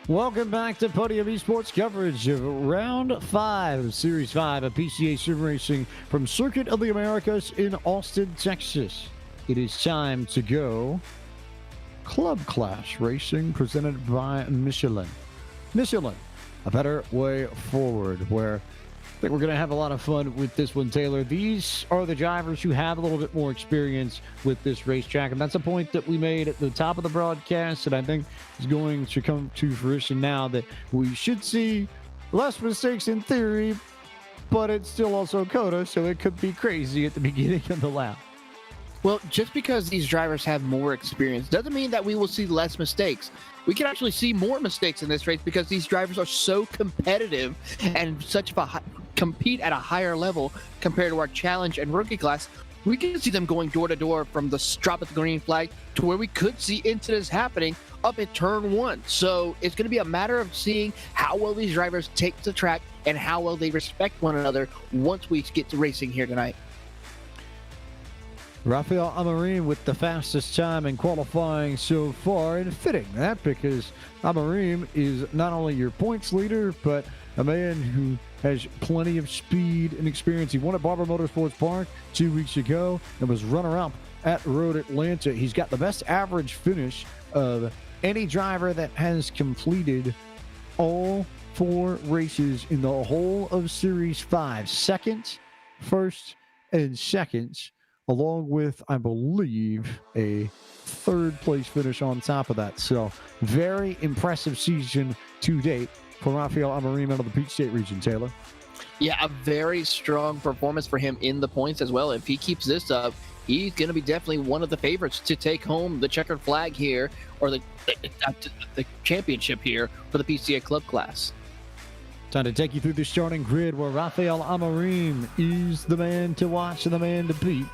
Welcome back to Podium Esports coverage of Round 5 of Series 5 of PCA Sim Racing from Circuit of the Americas in Austin, Texas. It is time to go Club Class Racing presented by Michelin. Michelin, a better way forward, where I think we're going to have a lot of fun with this one, Taylor. These are the drivers who have a little bit more experience with this racetrack, and that's a point that we made at the top of the broadcast, and I think is going to come to fruition now, that we should see less mistakes in theory, but it's still also COTA, so it could be crazy at the beginning of the lap. Well, just because these drivers have more experience doesn't mean that we will see less mistakes. We can actually see more mistakes in this race because these drivers are so competitive and compete at a higher level compared to our challenge and rookie class. We can see them going door to door from the drop of the green flag to where we could see incidents happening up at turn 1. So it's going to be a matter of seeing how well these drivers take the track and how well they respect one another once we get to racing here tonight. Rafael Amarim with the fastest time in qualifying so far, and fitting that because Amarim is not only your points leader, but a man who has plenty of speed and experience. He won at Barber Motorsports Park 2 weeks ago and was runner-up at Road Atlanta. He's got the best average finish of any driver that has completed all 4 races in the whole of Series 5. Second, first, and second, along with, I believe, a third-place finish on top of that. So, very impressive season to date for Rafael Amarim out of the Peach State region, Taylor. Yeah, a very strong performance for him in the points as well. If he keeps this up, he's going to be definitely one of the favorites to take home the checkered flag here, or the championship here for the PCA Club class. Time to take you through the starting grid where Rafael Amarim is the man to watch and the man to beat.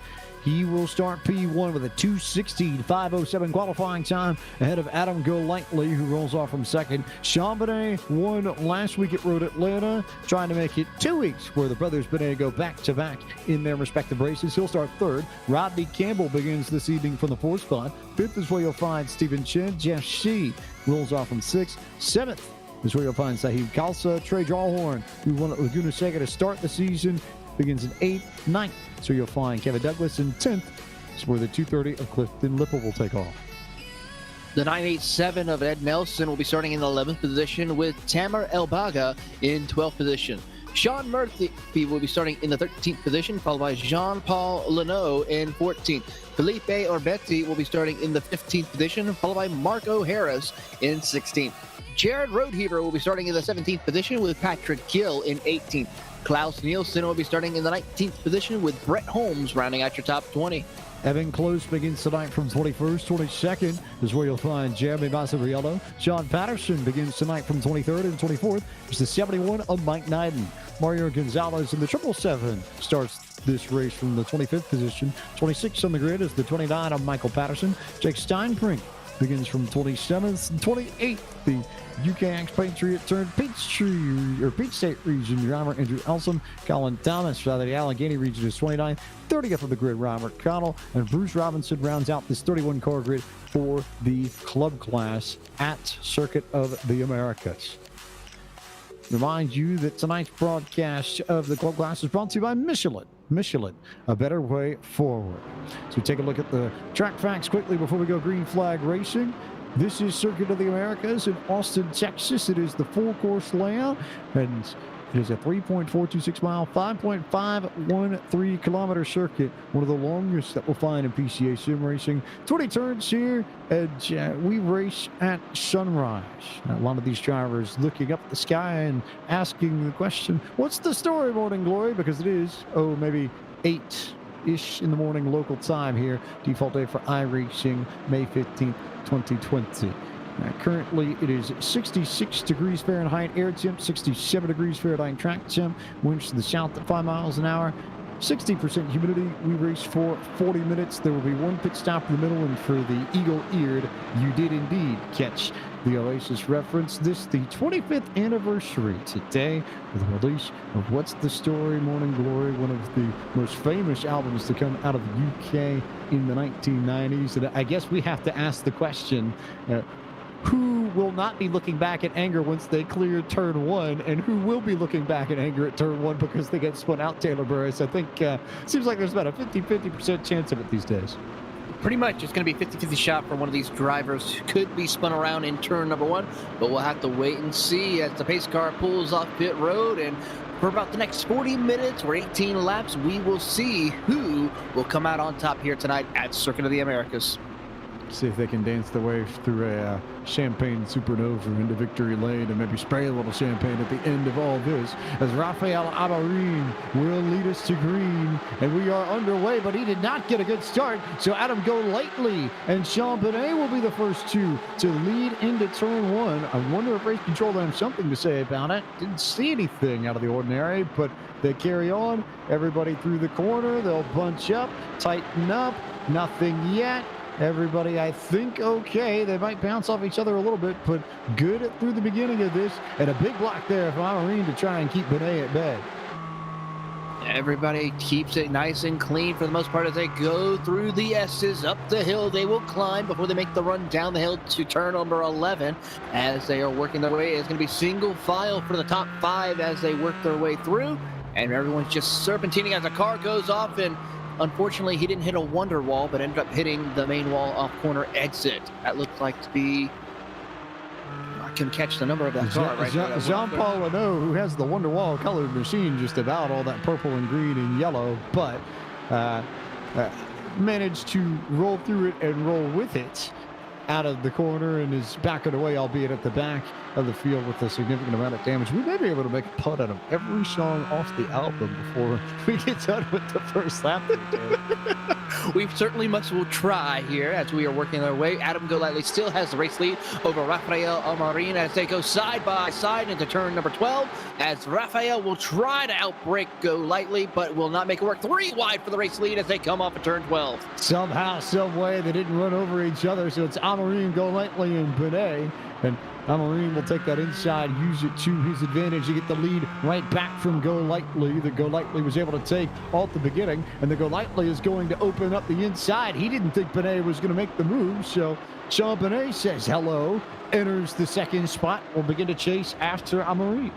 He will start P1 with a 2:16.507 qualifying time ahead of Adam Golightly, who rolls off from second. Sean Benet won last week at Road Atlanta, trying to make it 2 weeks where the brothers Benet go back-to-back in their respective races. He'll start third. Rodney Campbell begins this evening from the 4th spot. 5th is where you'll find Stephen Chen. Jeff Shee rolls off from 6th. 7th is where you'll find Sahib Khalsa. Trey Jawhorn, who won at Laguna Seca to start the season, begins in 8th. 9th, so you'll find Kevin Douglas. In 10th is where the 230 of Clifton Lipple will take off. The 987 of Ed Nelson will be starting in the 11th position, with Tamer Elbaga in 12th position. Sean Murphy will be starting in the 13th position, followed by Jean-Paul Leno in 14th. Felipe Orbetti will be starting in the 15th position, followed by Marco Harris in 16th. Jared Roadheaver will be starting in the 17th position, with Patrick Gill in 18th. Klaus Nielsen will be starting in the 19th position, with Brett Holmes rounding out your top 20. Evan Close begins tonight from 21st. 22nd is where you'll find Jeremy Masariello. John Patterson begins tonight from 23rd, and 24th is the 71 of Mike Nyden. Mario Gonzalez in the 777 starts this race from the 25th position. 26th on the grid is the 29 of Michael Patterson. Jake Steinbrink begins from 27th and 28th. The UKX Patriot turned Peach State region driver Andrew Elson. Colin Thomas out of the Allegheny region is 29th. 30th of the grid, Robert Connell. And Bruce Robinson rounds out this 31-car grid for the club class at Circuit of the Americas. Remind you that tonight's broadcast of the club class is brought to you by Michelin. Michelin, a better way forward. So take a look at the track facts quickly before we go green flag racing. This is Circuit of the Americas in Austin, Texas. It is the full course layout, and it is a 3.426 mile, 5.513 kilometer circuit, one of the longest that we'll find in PCA Sim Racing. 20 turns here, and we race at sunrise. A lot of these drivers looking up at the sky and asking the question, what's the story, Morning Glory? Because it is, maybe 8-ish in the morning local time here. Default day for iRacing, May 15th, 2020. Currently, it is 66 degrees Fahrenheit air temp, 67 degrees Fahrenheit track temp, winds to the south at 5 miles an hour, 60% humidity. We race for 40 minutes. There will be one pit stop in the middle, and for the eagle-eared, you did indeed catch the Oasis reference. This the 25th anniversary today with the release of What's the Story, Morning Glory, one of the most famous albums to come out of the UK in the 1990s. And I guess we have to ask the question, who will not be looking back in anger once they clear turn 1, and who will be looking back in anger at turn 1 because they get spun out, Taylor Burris? I think seems like there's about a 50% chance of it these days. Pretty much, it's going to be a 50-50 shot for one of these drivers who could be spun around in turn number 1, but we'll have to wait and see as the pace car pulls off pit road. And for about the next 40 minutes or 18 laps, we will see who will come out on top here tonight at Circuit of the Americas. See if they can dance their way through a champagne supernova into victory lane and maybe spray a little champagne at the end of all this, as Rafael Amarin will lead us to green, and we are underway, but he did not get a good start. So Adam Golightly and Sean Benet will be the first two to lead into turn 1. I wonder if race control has something to say about it. Didn't see anything out of the ordinary, but they carry on. Everybody through the corner. They'll bunch up, tighten up. Nothing yet. Everybody, I think, okay. They might bounce off each other a little bit, but good through the beginning of this. And a big block there for Amarin to try and keep Benet at bay. Everybody keeps it nice and clean for the most part as they go through the S's. Up the hill they will climb before they make the run down the hill to turn number 11. As they are working their way, it's going to be single file for the top 5 as they work their way through. And everyone's just serpentining as the car goes off, and unfortunately, he didn't hit a wonder wall, but ended up hitting the main wall off corner exit. That looked like to be... I can catch the number of that car right there. Jean-Paul Renault, who has the wonder wall colored machine, just about all that purple and green and yellow, but managed to roll through it and roll with it out of the corner and is backing away, albeit at the back of the field with a significant amount of damage. We may be able to make a putt out of every song off the album before we get done with the first lap. We certainly will try here as we are working our way. Adam Golightly still has the race lead over Rafael Amarin as they go side by side into turn number 12, as Rafael will try to outbrake Golightly, but will not make it work. 3 wide for the race lead as they come off of turn 12. Somehow, some way, they didn't run over each other, so it's Amarin, Golightly, and Benet. And Amarin will take that inside, use it to his advantage to get the lead right back from Golightly. The Golightly was able to take all at the beginning, and the Golightly is going to open up the inside. He didn't think Benet was going to make the move, so Sean Benet says hello, enters the second spot, will begin to chase after Amarin.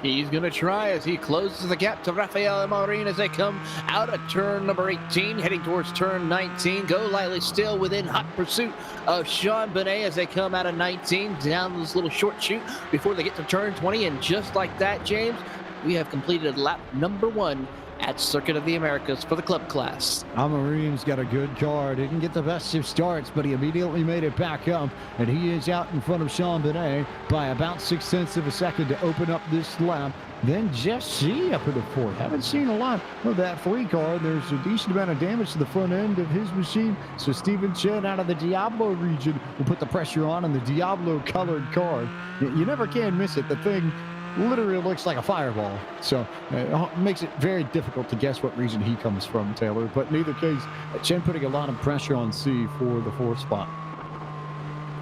He's going to try as he closes the gap to Rafael Amarin as they come out of turn number 18, heading towards turn 19. Golightly still within hot pursuit of Sean Benet as they come out of 19 down this little short chute before they get to turn 20. And just like that, James, we have completed lap number 1 at Circuit of the Americas for the club class. Amarin's got a good car. Didn't get the best of starts, but he immediately made it back up, and he is out in front of Sean Benet by about 0.6 of a second to open up this lap. Then Jeff C up in the 4th. Haven't seen a lot of that 3 car. There's a decent amount of damage to the front end of his machine, so Stephen Chen out of the Diablo region will put the pressure on the Diablo colored car. You never can miss it. The thing literally looks like a fireball, so it makes it very difficult to guess what region he comes from, Taylor. But in either case, Chen putting a lot of pressure on C for the 4th spot.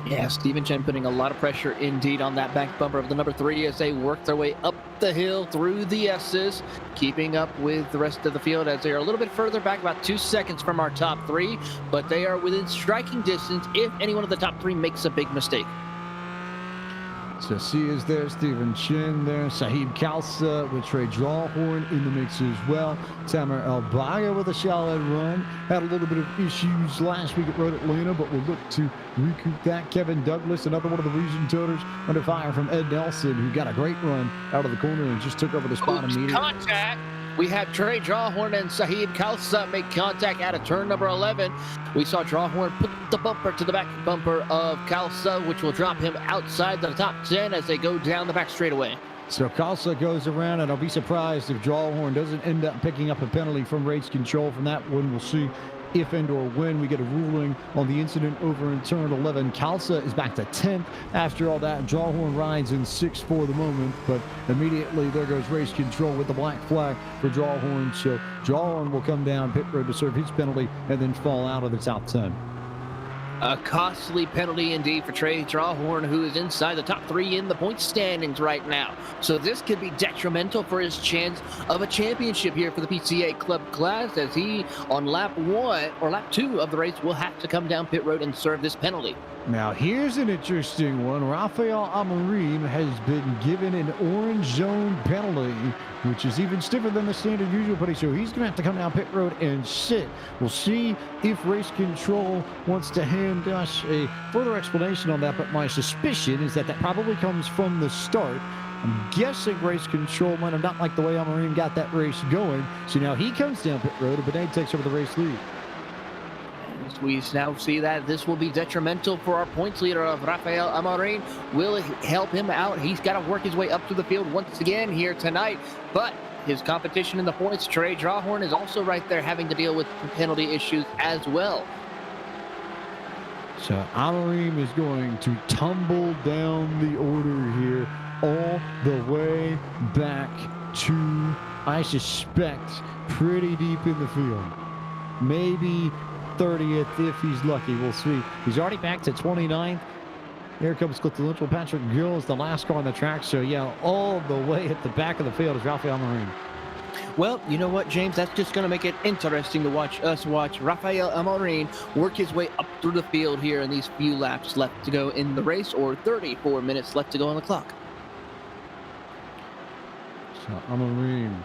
Yeah, Stephen Chen putting a lot of pressure indeed on that back bumper of the number 3 as they work their way up the hill through the S's, keeping up with the rest of the field as they are a little bit further back, about 2 seconds from our top 3, but they are within striking distance if any one of the top 3 makes a big mistake. So C is there, Stephen Chen there, Sahib Khalsa with Trey Drawhorn in the mix as well. Tamer El-Baya with a solid run. Had a little bit of issues last week at Road Atlanta, but we'll look to recoup that. Kevin Douglas, another one of the region toters, under fire from Ed Nelson, who got a great run out of the corner and just took over the spot immediately. Contact! We have Trey Drawhorn and Sahib Khalsa make contact out of turn number 11. We saw Drawhorn put the bumper to the back bumper of Khalsa, which will drop him outside the top 10 as they go down the back straightaway. So Khalsa goes around, and I'll be surprised if Drawhorn doesn't end up picking up a penalty from race control from that one. We'll see if and or when we get a ruling on the incident over in turn 11. Khalsa is back to 10th after all that. Drawhorn rides in 6th for the moment, but immediately there goes race control with the black flag for Drawhorn. So Drawhorn will come down pit road to serve his penalty and then fall out of the top 10. A costly penalty indeed for Trey Drawhorn, who is inside the top 3 in the point standings right now. So this could be detrimental for his chance of a championship here for the PCA Club class, as he, on lap 1 or lap 2 of the race, will have to come down pit road and serve this penalty. Now, here's an interesting one. Rafael Amorim has been given an orange zone penalty, which is even stiffer than the standard usual penalty, so he's going to have to come down pit road and sit. We'll see if race control wants to hand us a further explanation on that, but my suspicion is that that probably comes from the start. I'm guessing race control might have not liked the way Amorim got that race going, so now he comes down pit road and Benet takes over the race lead. We now see that this will be detrimental for our points leader of Rafael Amorim. Will it help him out? He's got to work his way up to the field once again here tonight. But his competition in the points, Trey Drawhorn, is also right there having to deal with penalty issues as well. So Amorim is going to tumble down the order here all the way back to, I suspect, pretty deep in the field. Maybe 30th if he's lucky. We'll see. He's already back to 29th. Here comes Cliff Little. Patrick Gill is the last car on the track. So, yeah, all the way at the back of the field is Rafael Amorim. Well, you know what, James? That's just going to make it interesting to watch Rafael Amorim work his way up through the field here in these few laps left to go in the race, or 34 minutes left to go on the clock. So, Amorim,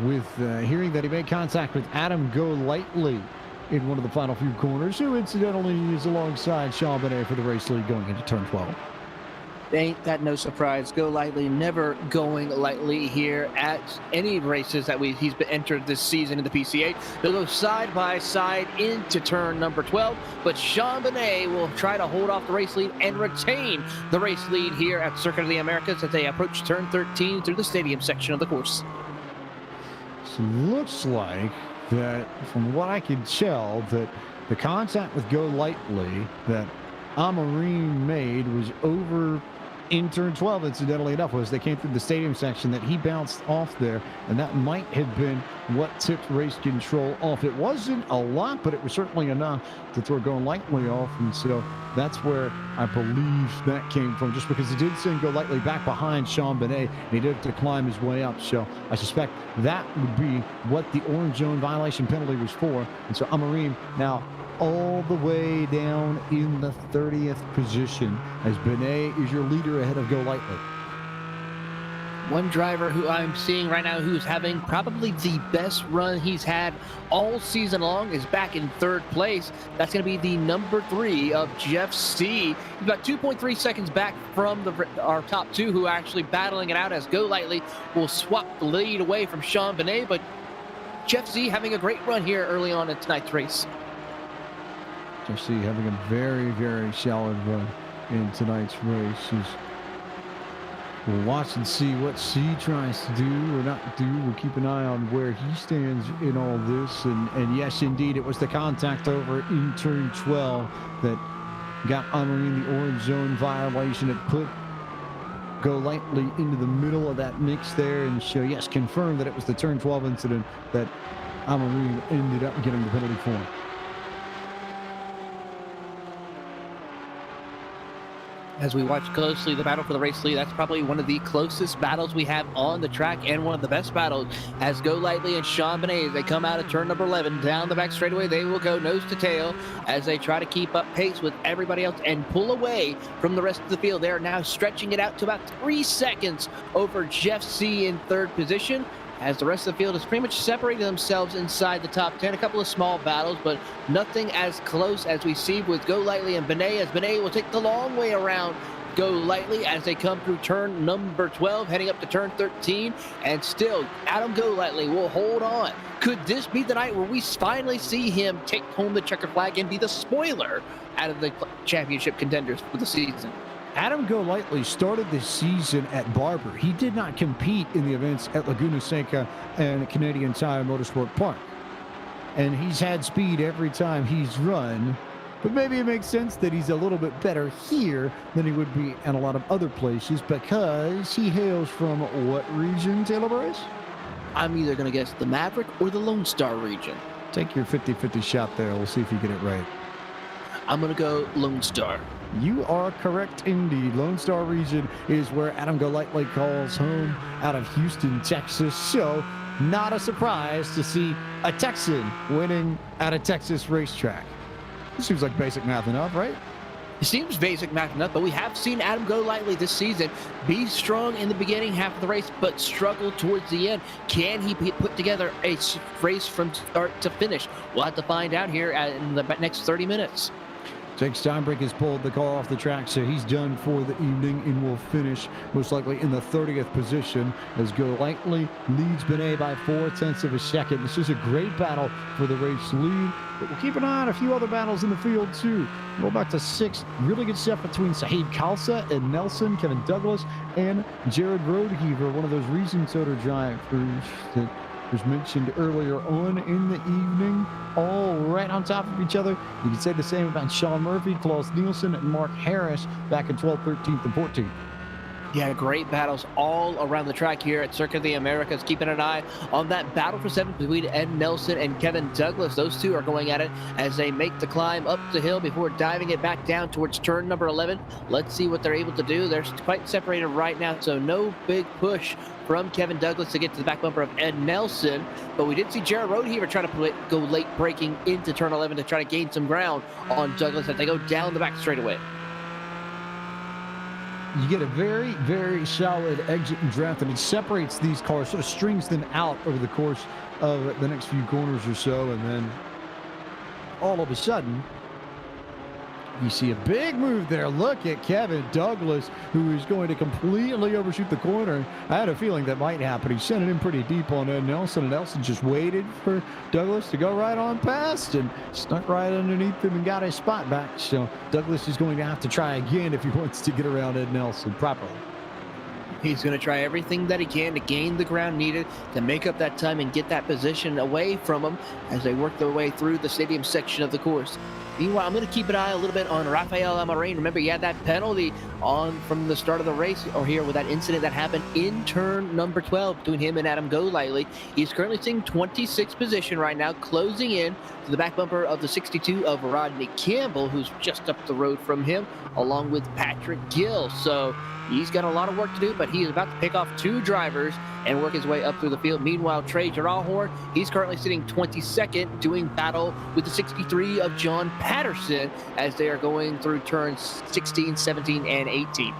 with hearing that he made contact with Adam Golightly in one of the final few corners, who incidentally is alongside Sean Benet for the race lead going into turn 12. Ain't that no surprise? Golightly never going lightly here at any races that he's been entered this season in the PCA. They'll go side by side into turn number 12, but Sean Benet will try to hold off the race lead and retain the race lead here at Circuit of the Americas as they approach turn 13 through the stadium section of the course. Looks like that, from what I can tell, that the contact with Golightly that Amorim made was over in turn 12, incidentally enough, was they came through the stadium section that he bounced off there, and that might have been what tipped race control off. It wasn't a lot, but it was certainly enough to throw Golightly off, and so that's where I believe that came from, just because he did send Golightly back behind Sean Benet, and he did have to climb his way up. So I suspect that would be what the orange zone violation penalty was for. And so Amorim now all the way down in the 30th position as Benet is your leader ahead of Golightly. One driver who I'm seeing right now who's having probably the best run he's had all season long is back in 3rd place. That's going to be the number 3 of Jeff C. He's about 2.3 seconds back from our top 2 who are actually battling it out, as Golightly will swap the lead away from Sean Benet. But Jeff C having a great run here early on in tonight's race. Jeff C having a very, very solid run in tonight's race. We'll watch and see what C tries to do or not do. We'll keep an eye on where he stands in all this. And yes, indeed, it was the contact over in turn 12 that got Amorim the orange zone violation. It put Golightly into the middle of that mix there. And so, yes, confirmed that it was the turn 12 incident that Amorim ended up getting the penalty for. As we watch closely the battle for the race lead, that's probably one of the closest battles we have on the track, and one of the best battles, as Golightly and Sean Benet, as they come out of turn number 11 down the back straightaway, they will go nose to tail as they try to keep up pace with everybody else and pull away from the rest of the field. They are now stretching it out to about 3 seconds over Jeff C in 3rd position, as the rest of the field has pretty much separated themselves inside the top 10. A couple of small battles, but nothing as close as we see with Golightly and Benet, as Benet will take the long way around Golightly as they come through turn number 12, heading up to turn 13, and still Adam Golightly will hold on. Could this be the night where we finally see him take home the checkered flag and be the spoiler out of the championship contenders for the season? Adam Golightly started this season at Barber. He did not compete in the events at Laguna Seca and Canadian Tire Motorsport Park. And he's had speed every time he's run. But maybe it makes sense that he's a little bit better here than he would be at a lot of other places, because he hails from what region, Taylor Burris? I'm either going to guess the Maverick or the Lone Star region. Take your 50-50 shot there. We'll see if you get it right. I'm going to go Lone Star. You are correct indeed. Lone Star region is where Adam Golightly calls home out of Houston, Texas. So not a surprise to see a Texan winning at a Texas racetrack. This seems like basic math enough, right? It seems basic math enough, but we have seen Adam Golightly this season be strong in the beginning half of the race, but struggle towards the end. Can he put together a race from start to finish? We'll have to find out here in the next 30 minutes. Jake Steinbrink has pulled the car off the track, so he's done for the evening and will finish most likely in the 30th position as Golightly leads Benet by 0.4 of a second. This is a great battle for the race lead, but we'll keep an eye on a few other battles in the field too. Go back to 6th. Really good stuff between Saeed Khalsa and Nelson, Kevin Douglas, and Jared Roadheaver, one of those Reason Soda drivers that was mentioned earlier on in the evening, all right on top of each other. You can say the same about Sean Murphy, Klaus Nielsen, and Mark Harris back in 12th, 13th, and 14th. Yeah, great battles all around the track here at Circuit of the Americas. Keeping an eye on that battle for 7th between Ed Nelson and Kevin Douglas. Those two are going at it as they make the climb up the hill before diving it back down towards turn number 11. Let's see what they're able to do. They're quite separated right now, so no big push from Kevin Douglas to get to the back bumper of Ed Nelson. But we did see Jared Roadheaver trying to go late braking into turn 11 to try to gain some ground on Douglas as they go down the back straightaway. You get a very, very solid exit and draft, and it separates these cars, sort of strings them out over the course of the next few corners or so, and then all of a sudden, you see a big move there. Look at Kevin Douglas, who is going to completely overshoot the corner. I had a feeling that might happen. He sent it in pretty deep on Ed Nelson, and Nelson just waited for Douglas to go right on past and snuck right underneath him and got his spot back. So Douglas is going to have to try again if he wants to get around Ed Nelson properly. He's going to try everything that he can to gain the ground needed to make up that time and get that position away from him as they work their way through the stadium section of the course. Meanwhile, I'm going to keep an eye a little bit on Rafael Almarin. Remember, he had that penalty on from the start of the race, or here with that incident that happened in turn number 12 between him and Adam Golightly. He's currently sitting 26th position right now, closing in to the back bumper of the 62 of Rodney Campbell, who's just up the road from him, along with Patrick Gill. So he's got a lot of work to do, but he is about to pick off two drivers and work his way up through the field. Meanwhile, Trey Geralhorn, he's currently sitting 22nd, doing battle with the 63 of John Patterson as they are going through turns 16, 17, and 18.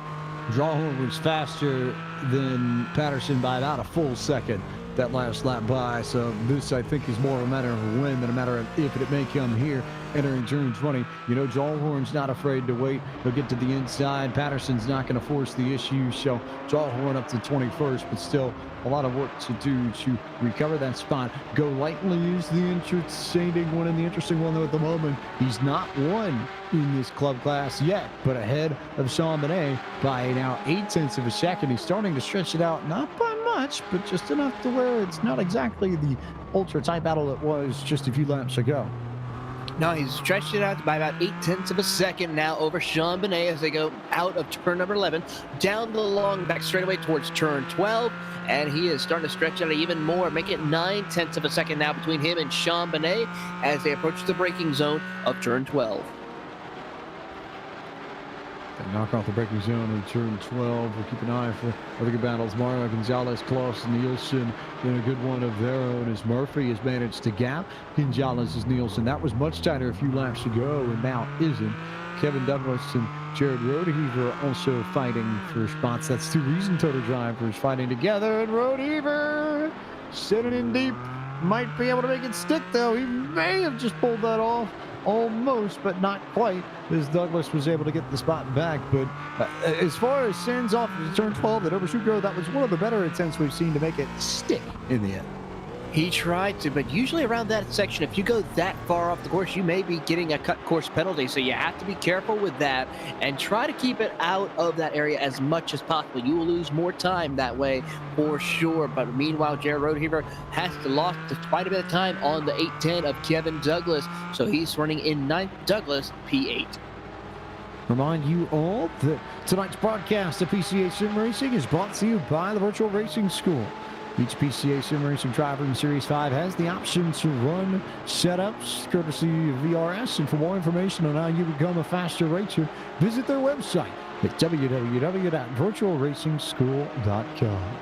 Geralhorn was faster than Patterson by about a full second that last lap by. So this, I think, is more of a matter of when than a matter of if it may come here entering turn 20. You know, Geralhorn's not afraid to wait. He'll get to the inside. Patterson's not going to force the issue. So Geralhorn up to 21st, but still a lot of work to do to recover that spot. Golightly is the interesting one, and the interesting one though at the moment, he's not won in this club class yet, but ahead of Sean Benet by now 0.8 of a second. He's starting to stretch it out, not by much, but just enough to where it's not exactly the ultra tight battle it was just a few laps ago. No, he's stretched it out by about 0.8 of a second now over Sean Benet as they go out of turn number 11, down the long back straightaway towards turn 12, and he is starting to stretch out even more, make it 0.9 of a second now between him and Sean Benet as they approach the braking zone of turn 12. They knock off the braking zone in turn 12. We'll keep an eye for other good battles. Mario Gonzalez, Klaus Nielsen in a good one of their own as Murphy has managed to gap Gonzalez's Nielsen. That was much tighter a few laps ago and now isn't. Kevin Douglas and Jared Roadheaver also fighting for spots. That's two Reason Total drivers fighting together, and Roadheaver sitting in deep. Might be able to make it stick though. He may have just pulled that off. Almost, but not quite, as Douglas was able to get the spot back. But as far as sends off turn 12 that overshoot go, that was one of the better attempts we've seen to make it stick in the end. He tried to, but usually around that section, if you go that far off the course, you may be getting a cut course penalty. So you have to be careful with that and try to keep it out of that area as much as possible. You will lose more time that way for sure. But meanwhile, Jared Roadheaver has lost quite a bit of time on the 810 of Kevin Douglas. So he's running in 9th, Douglas P8. Remind you all that tonight's broadcast of PCA Sim Racing is brought to you by the Virtual Racing School. Each PCA sim racing driver in Series 5 has the option to run setups courtesy of VRS. And for more information on how you become a faster racer, visit their website at www.virtualracingschool.com.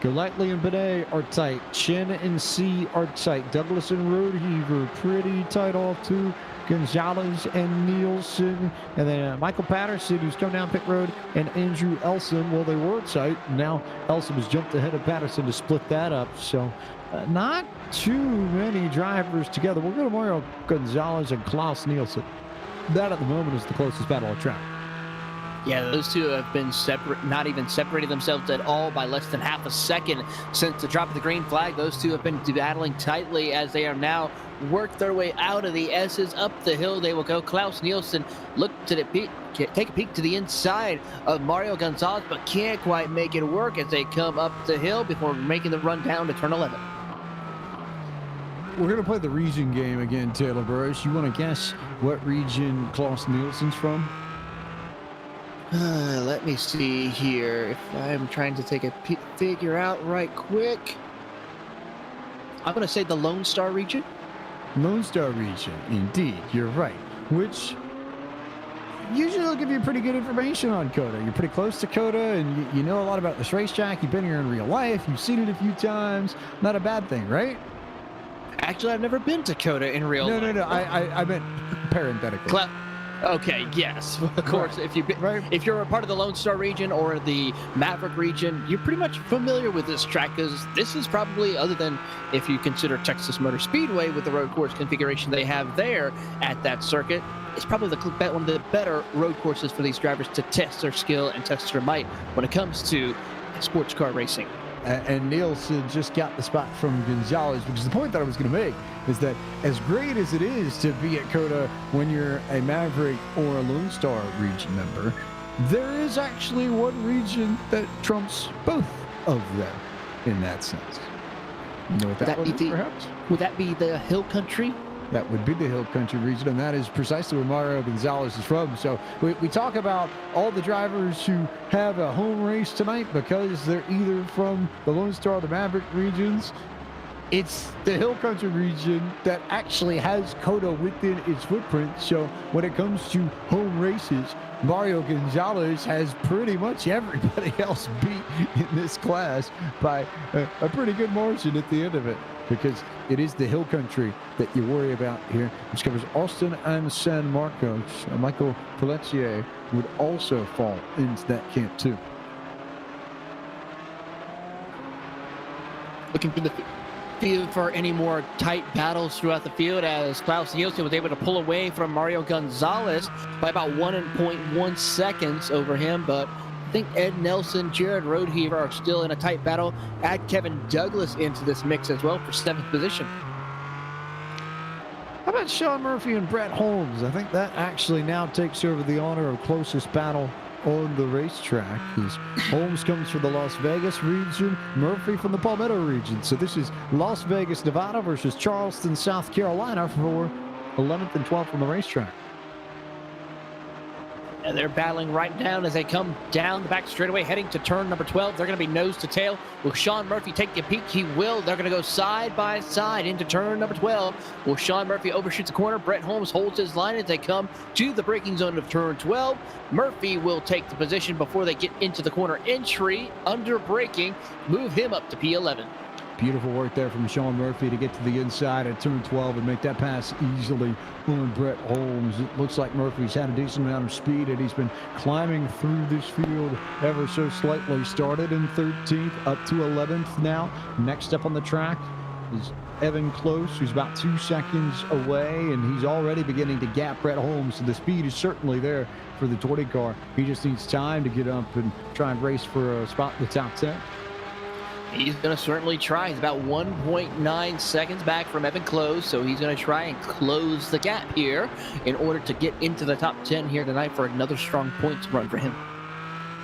Golightly and Benet are tight. Chen and C are tight. Douglas and Roadheaver pretty tight off too. Gonzalez and Nielsen. And then Michael Patterson, who's come down pit road, and Andrew Elson. Well, they were tight. Now Elson has jumped ahead of Patterson to split that up. So not too many drivers together. We'll go to Mario Gonzalez and Klaus Nielsen. That at the moment is the closest battle of track. Yeah, those two have been not even separated themselves at all by less than half a second since the drop of the green flag. Those two have been battling tightly as they are now worked their way out of the S's. Up the hill they will go. Klaus Nielsen look to take a peek to the inside of Mario Gonzalez, but can't quite make it work as they come up the hill before making the run down to turn 11. We're going to play the region game again, Taylor Burris. You want to guess what region Klaus Nielsen's from? Let me see here. If I'm trying to take a figure out right quick. I'm going to say the Lone Star region. Lone Star region, indeed. You're right. Which usually will give you pretty good information on COTA. You're pretty close to COTA, and you know a lot about this racetrack. You've been here in real life. You've seen it a few times. Not a bad thing, right? Actually, I've never been to COTA in real life. No. I meant parenthetically. Okay, yes, of course. Right. If you're a part of the Lone Star region or the Maverick region, you're pretty much familiar with this track because this is probably, other than if you consider Texas Motor Speedway with the road course configuration they have there at that circuit, it's probably one of the better road courses for these drivers to test their skill and test their might when it comes to sports car racing. And Nielsen just got the spot from Gonzalez, which is the point that I was going to make, is that as great as it is to be at COTA when you're a Maverick or a Lone Star region member, there is actually one region that trumps both of them in that sense. You know what that would be, perhaps? Would that be the Hill Country? That would be the Hill Country region, and that is precisely where Mario Gonzalez is from. So we talk about all the drivers who have a home race tonight because they're either from the Lone Star or the Maverick regions. It's the Hill Country region that actually has COTA within its footprint. So when it comes to home races, Mario Gonzalez has pretty much everybody else beat in this class by a pretty good margin at the end of it, because it is the Hill Country that you worry about here, which covers Austin and San Marcos. Michael Pelletier would also fall into that camp too. Looking through the field for any more tight battles throughout the field, as Klaus Nielsen was able to pull away from Mario Gonzalez by about 1.1 seconds over him, but I think Ed Nelson, Jared Roadheaver are still in a tight battle. Add Kevin Douglas into this mix as well for 7th position. How about Sean Murphy and Brett Holmes? I think that actually now takes over the honor of closest battle on the racetrack. Holmes comes from the Las Vegas region, Murphy from the Palmetto region. So this is Las Vegas, Nevada versus Charleston, South Carolina for 11th and 12th on the racetrack. And they're battling right down as they come down the back straightaway, heading to turn number 12. They're going to be nose to tail. Will Sean Murphy take a peek? He will. They're going to go side by side into turn number 12. Will Sean Murphy overshoots the corner? Brett Holmes holds his line as they come to the braking zone of turn 12. Murphy will take the position before they get into the corner entry. Under braking, move him up to P11. Beautiful work there from Sean Murphy to get to the inside at turn 12 and make that pass easily on Brett Holmes. It looks like Murphy's had a decent amount of speed, and he's been climbing through this field ever so slightly. Started in 13th, up to 11th now. Next up on the track is Evan Close, who's about 2 seconds away, and he's already beginning to gap Brett Holmes. So the speed is certainly there for the 20 car. He just needs time to get up and try and race for a spot in the top 10. He's going to certainly try. He's about 1.9 seconds back from Evan Close, so he's going to try and close the gap here in order to get into the top 10 here tonight for another strong points run for him.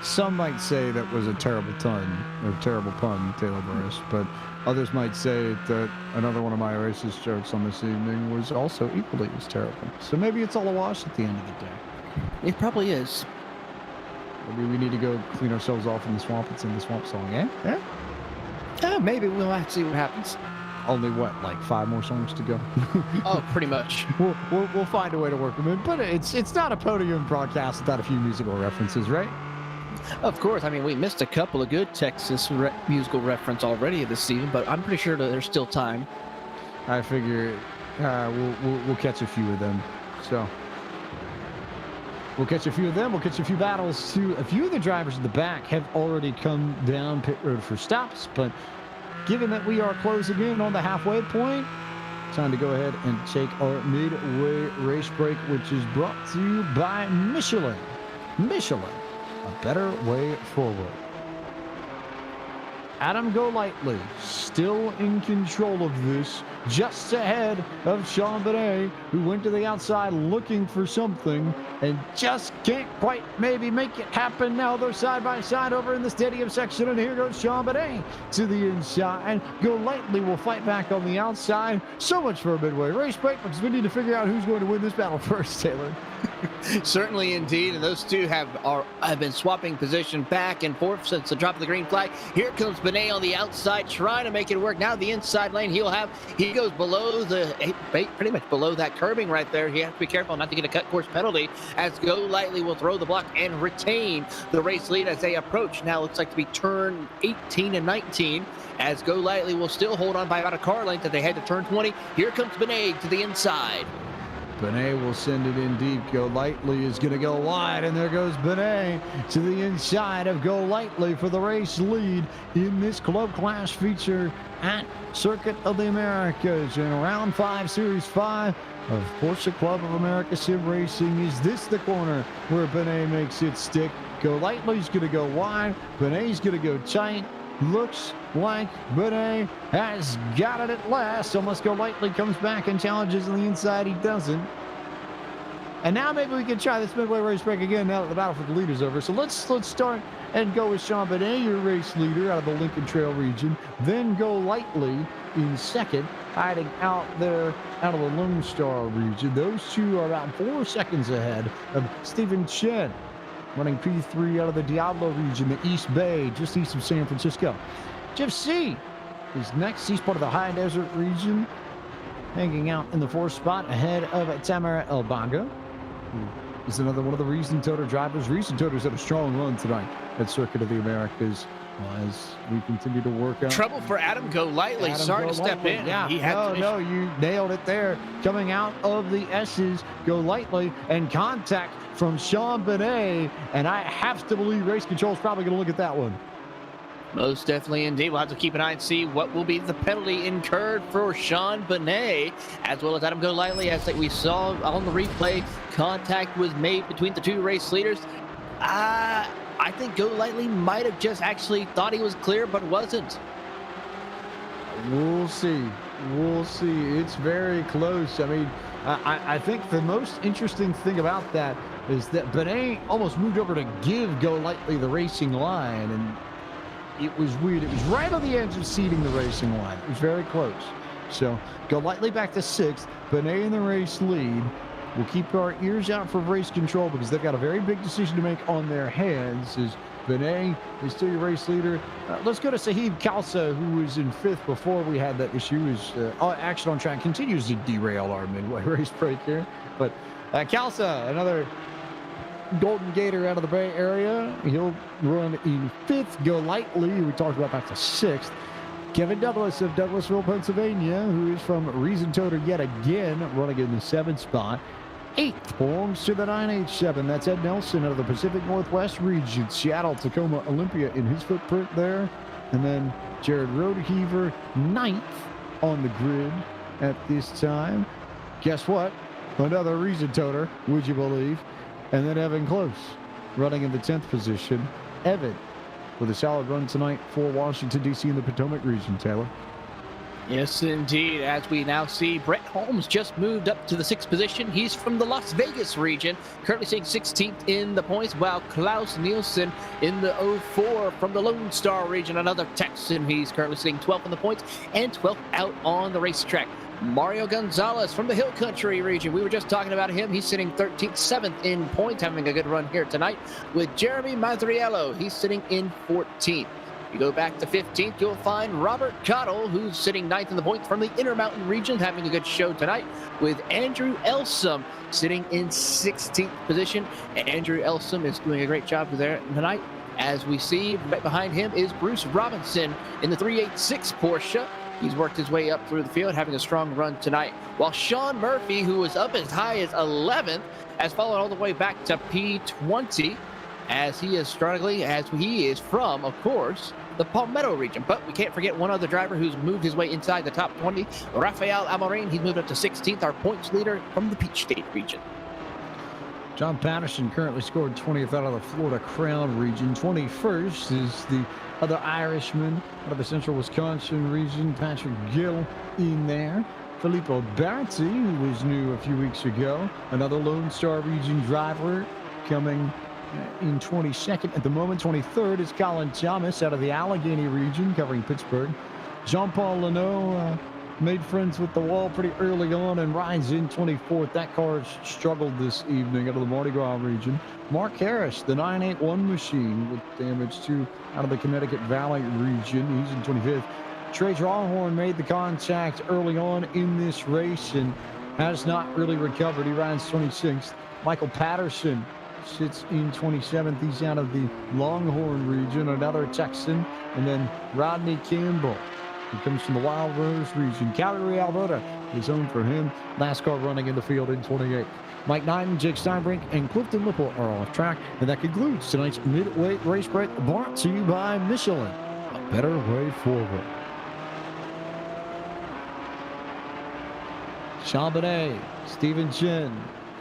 Some might say that was a terrible pun, Taylor Burris, but others might say that another one of my racist jokes on this evening was also equally as terrible. So maybe it's all a wash at the end of the day. It probably is. Maybe we need to go clean ourselves off in the swamp and sing the swamp song, eh? Maybe we'll have to see what happens. Only what, like 5 more songs to go? Oh, pretty much. We'll find a way to work them in, but it's not a podium broadcast without a few musical references, right? Of course. I mean, we missed a couple of good Texas musical reference already this season, but I'm pretty sure that there's still time. I figure we'll catch a few of them. So we'll catch a few of them. We'll catch a few battles too. A few of the drivers in the back have already come down pit road for stops, but given that we are closing in on the halfway point, time to go ahead and take our midway race break, which is brought to you by Michelin. Michelin, a better way forward. Adam Golightly still in control of this, just ahead of Sean Benet, who went to the outside looking for something and just can't quite maybe make it happen. Now they're side by side over in the stadium section, and here goes Sean Benet to the inside. Golightly will fight back on the outside. So much for a midway race break, because we need to figure out who's going to win this battle first, Taylor. Certainly indeed, and those two have been swapping position back and forth since the drop of the green flag. Here comes Benet on the outside trying to make it work. Now the inside lane, he goes below pretty much below that curbing right there. He has to be careful not to get a cut course penalty, as Golightly will throw the block and retain the race lead as they approach. Now looks like to be turn 18 and 19, as Golightly will still hold on by about a car length as they head to turn 20. Here comes Benet to the inside. Benet will send it in deep. Golightly is going to go wide, and there goes Benet to the inside of Golightly for the race lead in this club class feature at Circuit of the Americas in round 5, series 5 of Porsche Club of America Sim Racing. Is this the corner where Benet makes it stick? Golightly's going to go wide. Benet's going to go tight. Looks like Benet has got it at last, unless Golightly comes back and challenges on the inside. He doesn't. And now maybe we can try this midway race break again now that the battle for the lead is over. So let's start and go with Sean Benet, your race leader out of the Lincoln Trail region. Then Golightly in second, hiding out there out of the Lone Star region. Those two are about 4 seconds ahead of Stephen Chen, running P3 out of the Diablo region, the East Bay, just east of San Francisco. Jeff C is next. He's part of the High Desert region, hanging out in the 4th spot ahead of Tamara Elbaga, who is another one of the Reason Toter drivers. Reason Toter's had a strong run tonight at Circuit of the Americas as we continue to work out. Trouble for Adam Golightly. Sorry to step in. Yeah, no, you nailed it there. Coming out of the S's, Golightly, and contact from Sean Benet, and I have to believe race control is probably going to look at that one. Most definitely indeed. We'll have to keep an eye and see what will be the penalty incurred for Sean Benet, as well as Adam Golightly. As we saw on the replay, contact was made between the two race leaders. I think Golightly might have just actually thought he was clear, but wasn't. We'll see. We'll see. It's very close. I mean, I think the most interesting thing about that is that Benet almost moved over to give Golightly the racing line, and it was weird. It was right on the edge of seating the racing line. It was very close. So Golightly back to 6th. Benet in the race lead. We'll keep our ears out for race control because they've got a very big decision to make on their hands. As Benet is still your race leader. Let's go to Sahib Khalsa, who was in 5th before we had that issue. His action on track continues to derail our midway race break here. But Khalsa, another Golden Gator out of the Bay Area. He'll run in 5th. Golightly, who we talked about, back to 6th. Kevin Douglas of Douglasville, Pennsylvania, who is from Reason Toter yet again, running in the 7th spot. 8th belongs to the 987. That's Ed Nelson out of the Pacific Northwest region. Seattle, Tacoma, Olympia in his footprint there. And then Jared Rodeheaver, 9th on the grid at this time. Guess what? Another Reason Toter, would you believe? And then Evan Close, running in the 10th position. Evan with a solid run tonight for Washington, D.C. in the Potomac region, Taylor. Yes, indeed. As we now see, Brett Holmes just moved up to the 6th position. He's from the Las Vegas region, currently sitting 16th in the points, while Klaus Nielsen in the 04 from the Lone Star region, another Texan. He's currently sitting 12th in the points and 12th out on the racetrack. Mario Gonzalez from the Hill Country region. We were just talking about him. He's sitting 13th, 7th in points, having a good run here tonight. With Jeremy Mazariello, he's sitting in 14th. You go back to 15th, you'll find Robert Cottle, who's sitting 9th in the points from the Intermountain region, having a good show tonight, with Andrew Elsom sitting in 16th position. And Andrew Elsom is doing a great job there tonight. As we see, right behind him is Bruce Robinson in the 386 Porsche. He's worked his way up through the field, having a strong run tonight. While Sean Murphy, who was up as high as 11th, has fallen all the way back to P20, as he is struggling, as he is from, of course, the Palmetto region. But we can't forget one other driver who's moved his way inside the top 20, Rafael Amorin. He's moved up to 16th, our points leader from the Peach State region. John Patterson currently scored 20th out of the Florida Crown region. 21st is the other Irishman out of the Central Wisconsin region, Patrick Gill in there. Filippo Berti, who was new a few weeks ago, another Lone Star region driver, coming in 22nd at the moment. 23rd is Colin Thomas out of the Allegheny region, covering Pittsburgh. Jean-Paul Leno made friends with the wall pretty early on and rides in 24th. That car struggled this evening out of the Mardi Gras region. Mark Harris, the 981 machine, with damage to out of the Connecticut Valley region. He's in 25th. Trey Drawhorn made the contact early on in this race and has not really recovered. He rides 26th. Michael Patterson sits in 27th. He's out of the Longhorn region, another Texan. And then Rodney Campbell, he comes from the Wild Rose region. Calgary, Alberta is home for him. Last car running in the field in 28th. Mike Knighton, Jake Steinbrink, and Clifton Lipple are off track. And that concludes tonight's Midway race break, brought to you by Michelin. A better way forward. Sean Benet, Stephen Chin,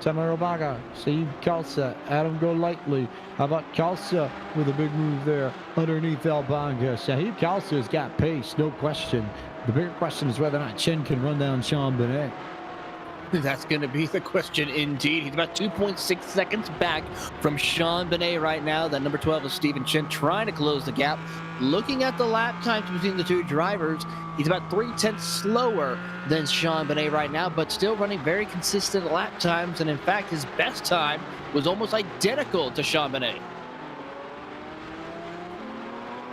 Tamara Baga, Saeed Khalsa, Adam Golightly. How about Khalsa with a big move there underneath Albanga? Saeed Khalsa's got pace, no question. The bigger question is whether or not Chen can run down Sean Benet. That's going to be the question indeed. He's about 2.6 seconds back from Sean Benet right now. That number 12 is Stephen Chen trying to close the gap. Looking at the lap times between the two drivers, he's about 0.3 slower than Sean Benet right now, but still running very consistent lap times. And in fact, his best time was almost identical to Sean Benet.